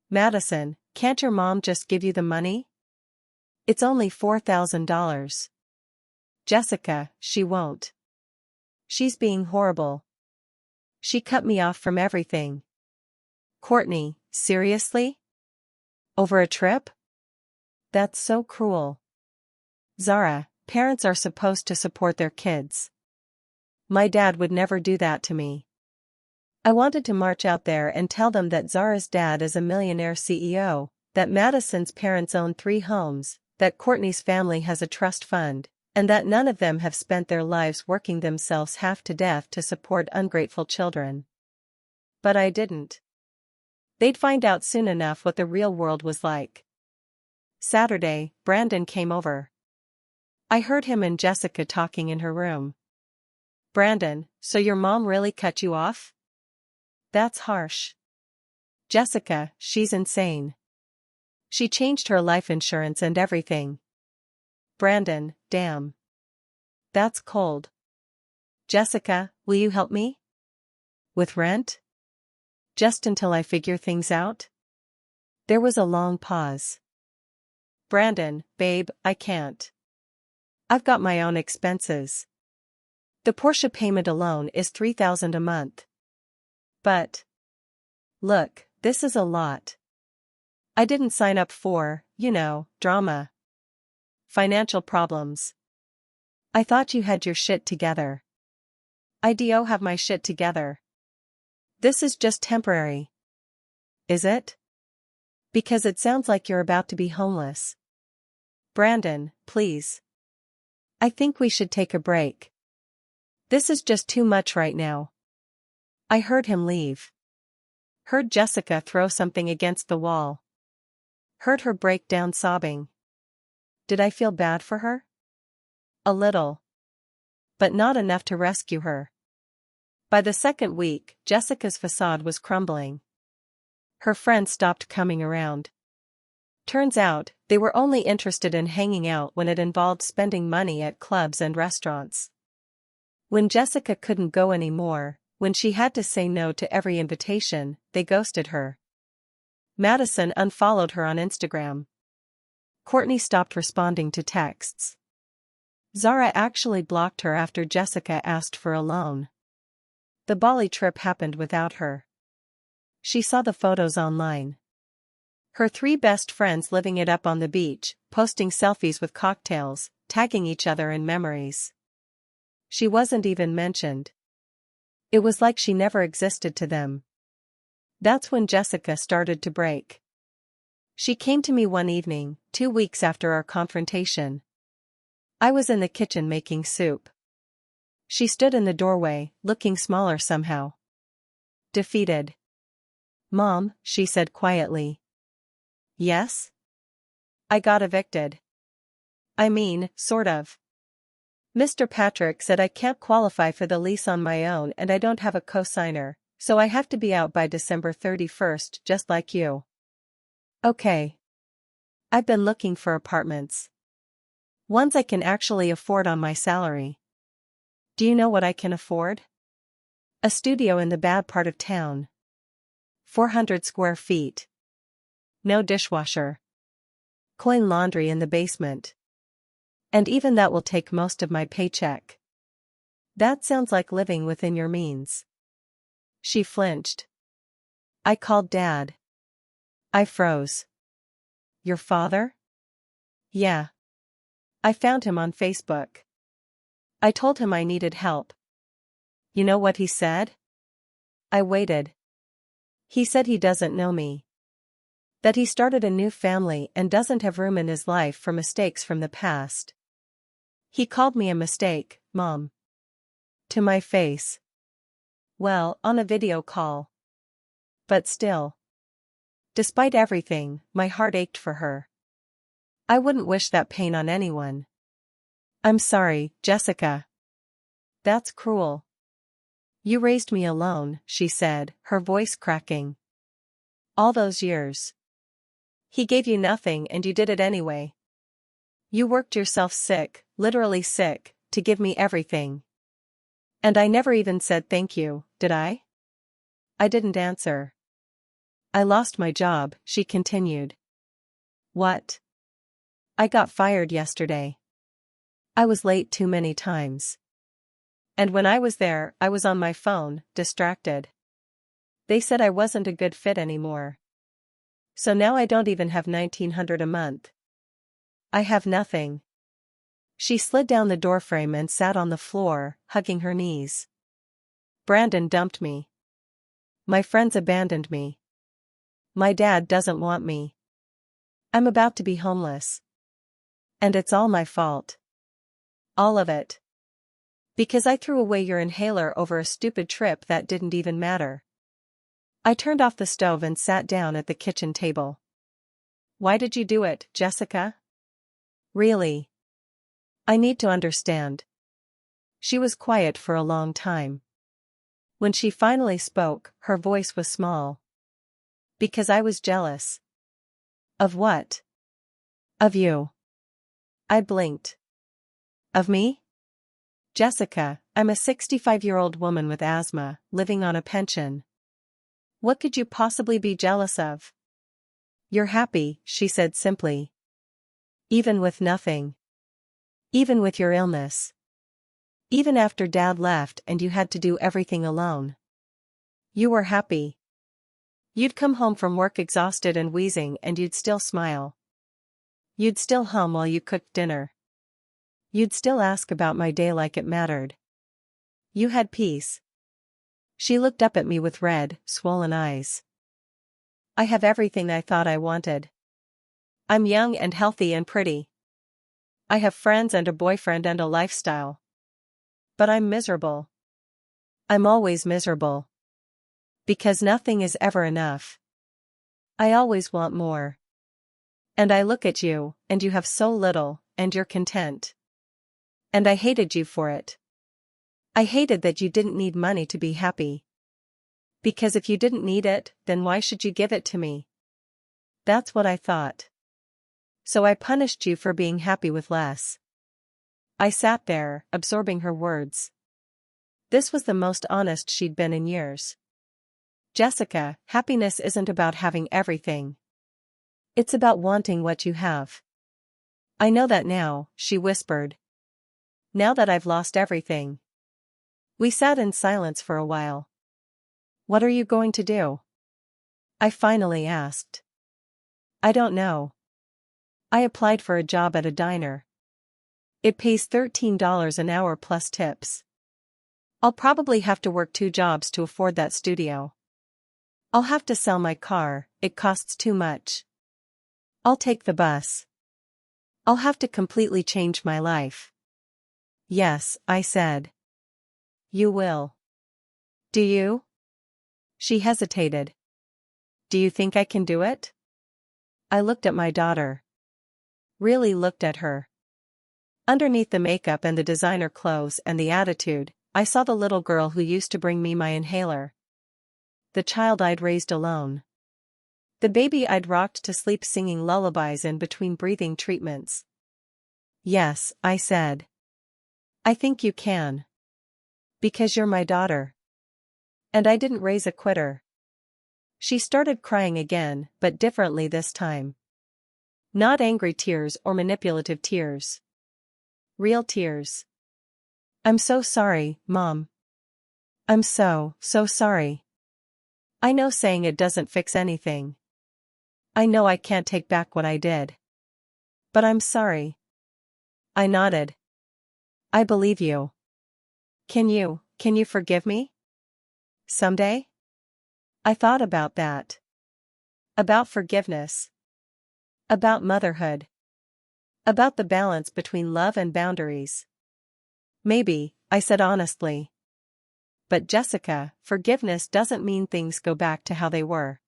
Madison, can't your mom just give you the money? It's only $4,000. Jessica, she won't. She's being horrible. She cut me off from everything. Courtney, seriously? Over a trip? That's so cruel. Zara, parents are supposed to support their kids. My dad would never do that to me. I wanted to march out there and tell them that Zara's dad is a millionaire CEO, that Madison's parents own 3 homes, that Courtney's family has a trust fund, And that none of them have spent their lives working themselves half to death to support ungrateful children. But I didn't. They'd find out soon enough what the real world was like. Saturday, Brandon came over. I heard him and Jessica talking in her room. Brandon, so your mom really cut you off? That's harsh. Jessica, she's insane. She changed her life insurance and everything. Brandon, damn. That's cold. Jessica, will you help me? With rent? Just until I figure things out? There was a long pause. Brandon, babe, I can't. I've got my own expenses. The Porsche payment alone is $3,000 a month. But. Look, this is a lot. I didn't sign up for, drama. Financial problems. I thought you had your shit together. I do have my shit together. This is just temporary. Is it? Because it sounds like you're about to be homeless. Brandon, please. I think we should take a break. This is just too much right now. I heard him leave. Heard Jessica throw something against the wall. Heard her break down sobbing. Did I feel bad for her? A little. But not enough to rescue her. By the second week, Jessica's facade was crumbling. Her friends stopped coming around. Turns out, they were only interested in hanging out when it involved spending money at clubs and restaurants. When Jessica couldn't go anymore, when she had to say no to every invitation, they ghosted her. Madison unfollowed her on Instagram. Courtney stopped responding to texts. Zara actually blocked her after Jessica asked for a loan. The Bali trip happened without her. She saw the photos online. Her 3 best friends living it up on the beach, posting selfies with cocktails, tagging each other in memories. She wasn't even mentioned. It was like she never existed to them. That's when Jessica started to break. She came to me one evening, 2 weeks after our confrontation. I was in the kitchen making soup. She stood in the doorway, looking smaller somehow. Defeated. Mom, she said quietly. Yes? I got evicted. I mean, sort of. Mr. Patrick said I can't qualify for the lease on my own and I don't have a co-signer, so I have to be out by December 31st, just like you. Okay. I've been looking for apartments. Ones I can actually afford on my salary. Do you know what I can afford? A studio in the bad part of town. 400 square feet. No dishwasher. Coin laundry in the basement. And even that will take most of my paycheck. That sounds like living within your means. She flinched. I called Dad. I froze. Your father? Yeah. I found him on Facebook. I told him I needed help. You know what he said? I waited. He said he doesn't know me. That he started a new family and doesn't have room in his life for mistakes from the past. He called me a mistake, Mom. To my face. Well, on a video call. But still. Despite everything, my heart ached for her. I wouldn't wish that pain on anyone. I'm sorry, Jessica. That's cruel. You raised me alone, she said, her voice cracking. All those years. He gave you nothing and you did it anyway. You worked yourself sick, literally sick, to give me everything. And I never even said thank you, did I? I didn't answer. I lost my job, she continued. What? I got fired yesterday. I was late too many times. And when I was there, I was on my phone, distracted. They said I wasn't a good fit anymore. So now I don't even have $1,900 a month. I have nothing. She slid down the doorframe and sat on the floor, hugging her knees. Brandon dumped me. My friends abandoned me. My dad doesn't want me. I'm about to be homeless. And it's all my fault. All of it. Because I threw away your inhaler over a stupid trip that didn't even matter. I turned off the stove and sat down at the kitchen table. Why did you do it, Jessica? Really? I need to understand. She was quiet for a long time. When she finally spoke, her voice was small. Because I was jealous. Of what? Of you. I blinked. Of me? Jessica, I'm a 65-year-old woman with asthma, living on a pension. What could you possibly be jealous of? You're happy, she said simply. Even with nothing. Even with your illness. Even after Dad left and you had to do everything alone. You were happy. You'd come home from work exhausted and wheezing and you'd still smile. You'd still hum while you cooked dinner. You'd still ask about my day like it mattered. You had peace. She looked up at me with red, swollen eyes. I have everything I thought I wanted. I'm young and healthy and pretty. I have friends and a boyfriend and a lifestyle. But I'm miserable. I'm always miserable. Because nothing is ever enough. I always want more. And I look at you, and you have so little, and you're content. And I hated you for it. I hated that you didn't need money to be happy. Because if you didn't need it, then why should you give it to me? That's what I thought. So I punished you for being happy with less. I sat there, absorbing her words. This was the most honest she'd been in years. Jessica, happiness isn't about having everything. It's about wanting what you have. I know that now, she whispered. Now that I've lost everything. We sat in silence for a while. What are you going to do? I finally asked. I don't know. I applied for a job at a diner. It pays $13 an hour plus tips. I'll probably have to work 2 jobs to afford that studio. I'll have to sell my car, it costs too much. I'll take the bus. I'll have to completely change my life. Yes, I said. You will. Do you? She hesitated. Do you think I can do it? I looked at my daughter. Really looked at her. Underneath the makeup and the designer clothes and the attitude, I saw the little girl who used to bring me my inhaler. The child I'd raised alone. The baby I'd rocked to sleep singing lullabies in between breathing treatments. Yes, I said. I think you can. Because you're my daughter. And I didn't raise a quitter. She started crying again, but differently this time. Not angry tears or manipulative tears. Real tears. I'm so sorry, Mom. I'm so sorry. I know saying it doesn't fix anything. I know I can't take back what I did. But I'm sorry. I nodded. I believe you. Can you forgive me? Someday? I thought about that. About forgiveness. About motherhood. About the balance between love and boundaries. Maybe, I said honestly. But Jessica, forgiveness doesn't mean things go back to how they were.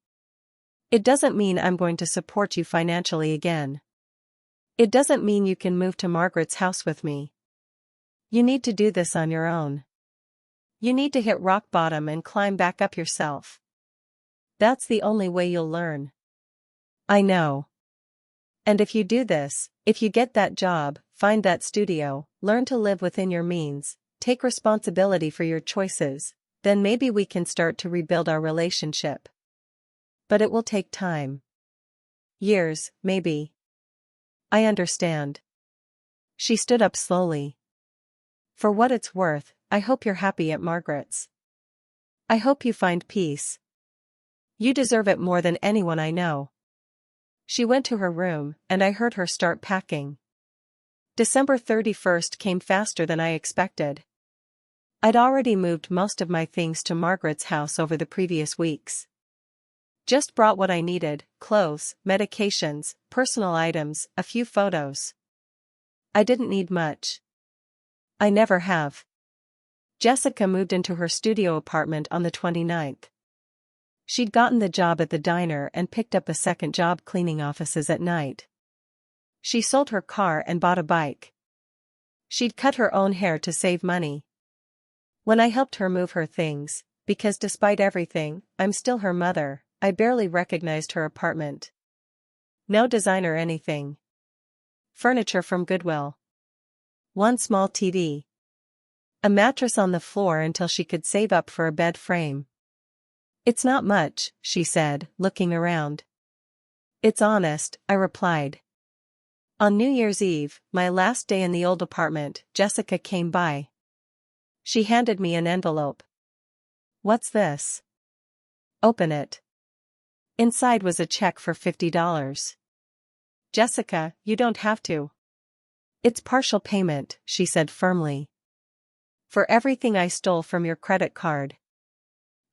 It doesn't mean I'm going to support you financially again. It doesn't mean you can move to Margaret's house with me. You need to do this on your own. You need to hit rock bottom and climb back up yourself. That's the only way you'll learn. I know. And if you do this, if you get that job, find that studio, learn to live within your means, take responsibility for your choices, then maybe we can start to rebuild our relationship. But it will take time. Years, maybe. I understand. She stood up slowly. For what it's worth, I hope you're happy at Margaret's. I hope you find peace. You deserve it more than anyone I know. She went to her room, and I heard her start packing. December 31st came faster than I expected. I'd already moved most of my things to Margaret's house over the previous weeks. Just brought what I needed, clothes, medications, personal items, a few photos. I didn't need much. I never have. Jessica moved into her studio apartment on the 29th. She'd gotten the job at the diner and picked up a second job cleaning offices at night. She sold her car and bought a bike. She'd cut her own hair to save money. When I helped her move her things, because despite everything, I'm still her mother, I barely recognized her apartment. No designer anything. Furniture from Goodwill. One small TV. A mattress on the floor until she could save up for a bed frame. It's not much, she said, looking around. It's honest, I replied. On New Year's Eve, my last day in the old apartment, Jessica came by. She handed me an envelope. What's this? Open it. Inside was a check for $50. Jessica, you don't have to. It's partial payment, she said firmly. For everything I stole from your credit card.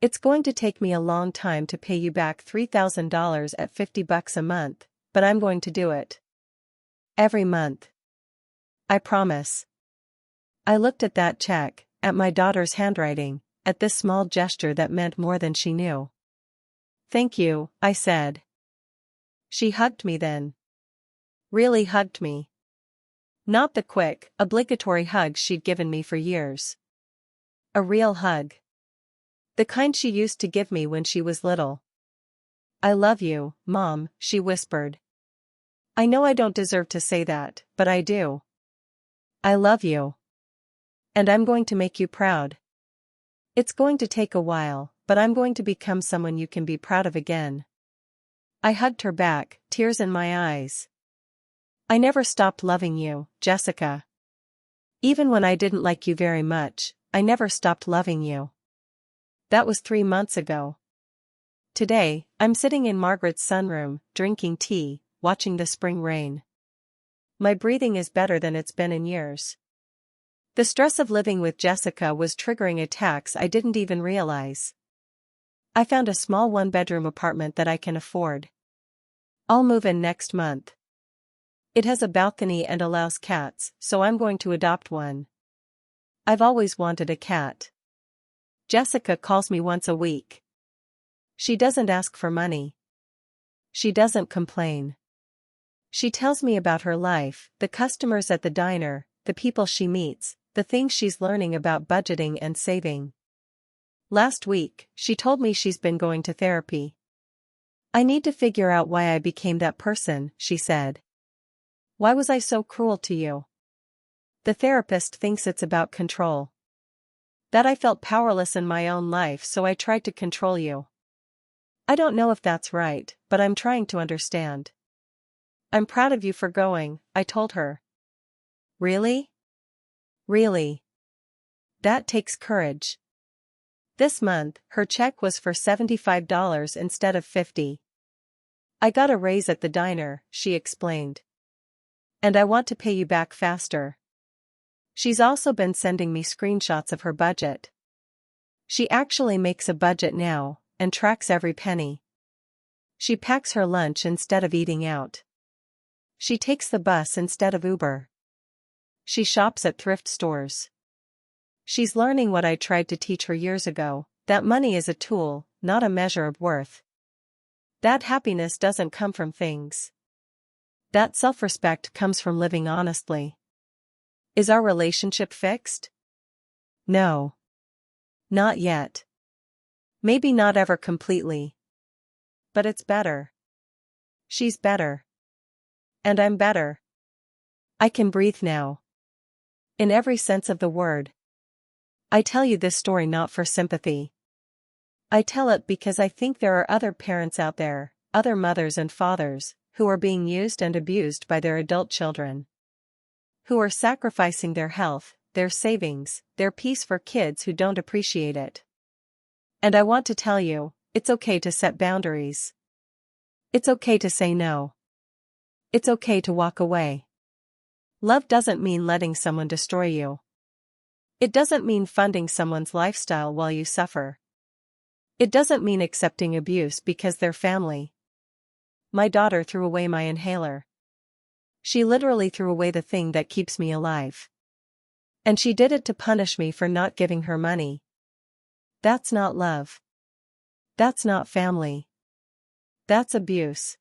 It's going to take me a long time to pay you back $3,000 at $50 a month, but I'm going to do it. Every month. I promise. I looked at that check, at my daughter's handwriting, at this small gesture that meant more than she knew. Thank you, I said. She hugged me then. Really hugged me. Not the quick, obligatory hug she'd given me for years. A real hug. The kind she used to give me when she was little. I love you, Mom, she whispered. I know I don't deserve to say that, but I do. I love you. And I'm going to make you proud. It's going to take a while, but I'm going to become someone you can be proud of again. I hugged her back, tears in my eyes. I never stopped loving you, Jessica. Even when I didn't like you very much, I never stopped loving you. That was 3 months ago. Today, I'm sitting in Margaret's sunroom, drinking tea, watching the spring rain. My breathing is better than it's been in years. The stress of living with Jessica was triggering attacks I didn't even realize. I found a small one-bedroom apartment that I can afford. I'll move in next month. It has a balcony and allows cats, so I'm going to adopt one. I've always wanted a cat. Jessica calls me once a week. She doesn't ask for money. She doesn't complain. She tells me about her life, the customers at the diner, the people she meets, the things she's learning about budgeting and saving. Last week, she told me she's been going to therapy. I need to figure out why I became that person, she said. Why was I so cruel to you? The therapist thinks it's about control. That I felt powerless in my own life, so I tried to control you. I don't know if that's right, but I'm trying to understand. I'm proud of you for going, I told her. Really? Really? That takes courage. This month, her check was for $75 instead of $50. I got a raise at the diner, she explained. And I want to pay you back faster. She's also been sending me screenshots of her budget. She actually makes a budget now, and tracks every penny. She packs her lunch instead of eating out. She takes the bus instead of Uber. She shops at thrift stores. She's learning what I tried to teach her years ago, that money is a tool, not a measure of worth. That happiness doesn't come from things. That self-respect comes from living honestly. Is our relationship fixed? No. Not yet. Maybe not ever completely. But it's better. She's better. And I'm better. I can breathe now. In every sense of the word. I tell you this story not for sympathy. I tell it because I think there are other parents out there, other mothers and fathers, who are being used and abused by their adult children. Who are sacrificing their health, their savings, their peace for kids who don't appreciate it. And I want to tell you, it's okay to set boundaries. It's okay to say no. It's okay to walk away. Love doesn't mean letting someone destroy you. It doesn't mean funding someone's lifestyle while you suffer. It doesn't mean accepting abuse because they're family. My daughter threw away my inhaler. She literally threw away the thing that keeps me alive. And she did it to punish me for not giving her money. That's not love. That's not family. That's abuse.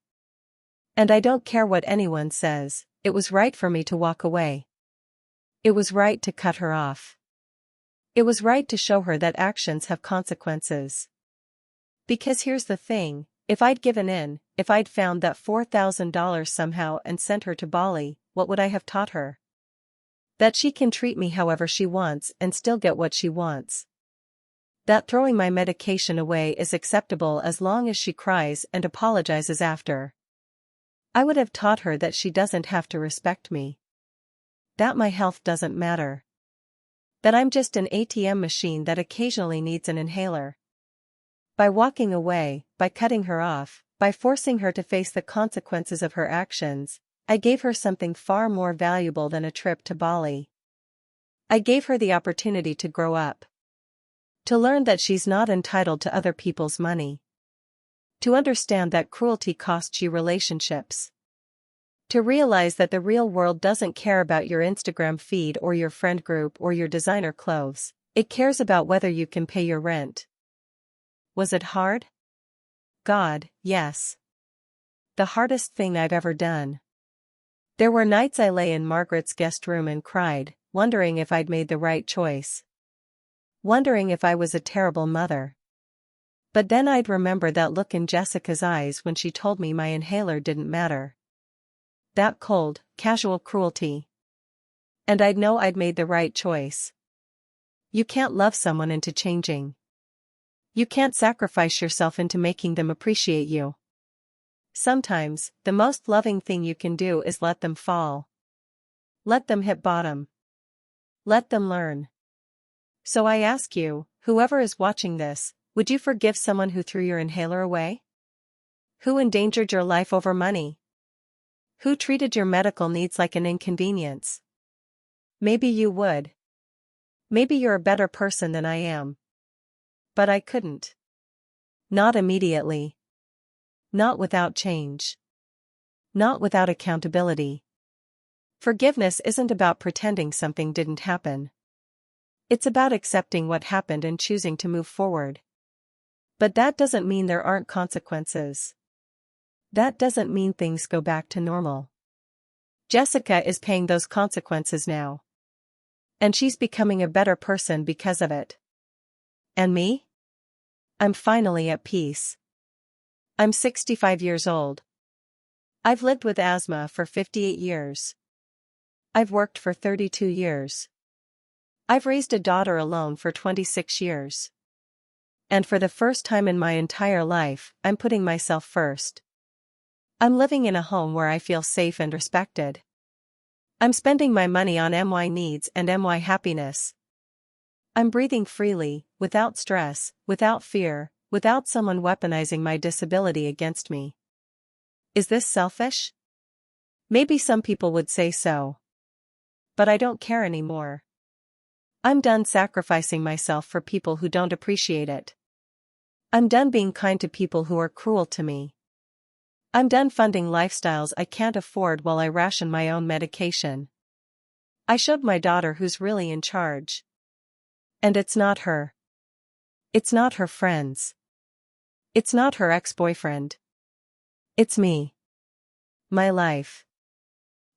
And I don't care what anyone says, it was right for me to walk away. It was right to cut her off. It was right to show her that actions have consequences. Because here's the thing, if I'd given in, if I'd found that $4,000 somehow and sent her to Bali, what would I have taught her? That she can treat me however she wants and still get what she wants. That throwing my medication away is acceptable as long as she cries and apologizes after. I would have taught her that she doesn't have to respect me. That my health doesn't matter. That I'm just an ATM machine that occasionally needs an inhaler. By walking away, by cutting her off, by forcing her to face the consequences of her actions, I gave her something far more valuable than a trip to Bali. I gave her the opportunity to grow up. To learn that she's not entitled to other people's money. To understand that cruelty costs you relationships. To realize that the real world doesn't care about your Instagram feed or your friend group or your designer clothes, it cares about whether you can pay your rent. Was it hard? God, yes. The hardest thing I've ever done. There were nights I lay in Margaret's guest room and cried, wondering if I'd made the right choice. Wondering if I was a terrible mother. But then I'd remember that look in Jessica's eyes when she told me my inhaler didn't matter. That cold, casual cruelty. And I'd know I'd made the right choice. You can't love someone into changing. You can't sacrifice yourself into making them appreciate you. Sometimes, the most loving thing you can do is let them fall. Let them hit bottom. Let them learn. So I ask you, whoever is watching this, would you forgive someone who threw your inhaler away? Who endangered your life over money? Who treated your medical needs like an inconvenience? Maybe you would. Maybe you're a better person than I am. But I couldn't. Not immediately. Not without change. Not without accountability. Forgiveness isn't about pretending something didn't happen. It's about accepting what happened and choosing to move forward. But that doesn't mean there aren't consequences. That doesn't mean things go back to normal. Jessica is paying those consequences now. And she's becoming a better person because of it. And me? I'm finally at peace. I'm 65 years old. I've lived with asthma for 58 years. I've worked for 32 years. I've raised a daughter alone for 26 years. And for the first time in my entire life, I'm putting myself first. I'm living in a home where I feel safe and respected. I'm spending my money on my needs and my happiness. I'm breathing freely, without stress, without fear, without someone weaponizing my disability against me. Is this selfish? Maybe some people would say so. But I don't care anymore. I'm done sacrificing myself for people who don't appreciate it. I'm done being kind to people who are cruel to me. I'm done funding lifestyles I can't afford while I ration my own medication. I showed my daughter who's really in charge. And it's not her. It's not her friends. It's not her ex-boyfriend. It's me. My life.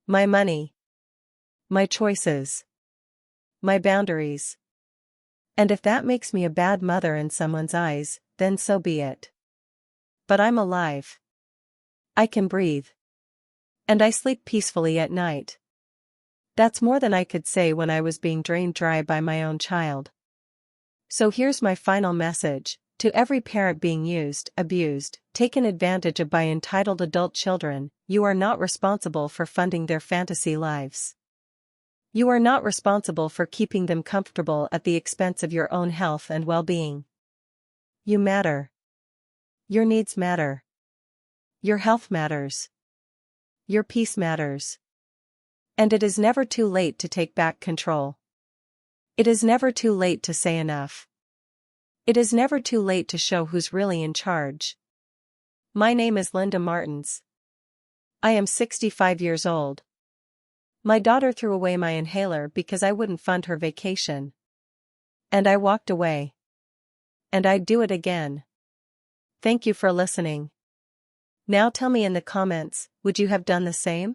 My money. My choices. My boundaries. And if that makes me a bad mother in someone's eyes, then so be it. But I'm alive. I can breathe. And I sleep peacefully at night. That's more than I could say when I was being drained dry by my own child. So here's my final message, to every parent being used, abused, taken advantage of by entitled adult children: you are not responsible for funding their fantasy lives. You are not responsible for keeping them comfortable at the expense of your own health and well-being. You matter. Your needs matter. Your health matters. Your peace matters. And it is never too late to take back control. It is never too late to say enough. It is never too late to show who's really in charge. My name is Linda Martins. I am 65 years old. My daughter threw away my inhaler because I wouldn't fund her vacation. And I walked away. And I'd do it again. Thank you for listening. Now tell me in the comments, would you have done the same?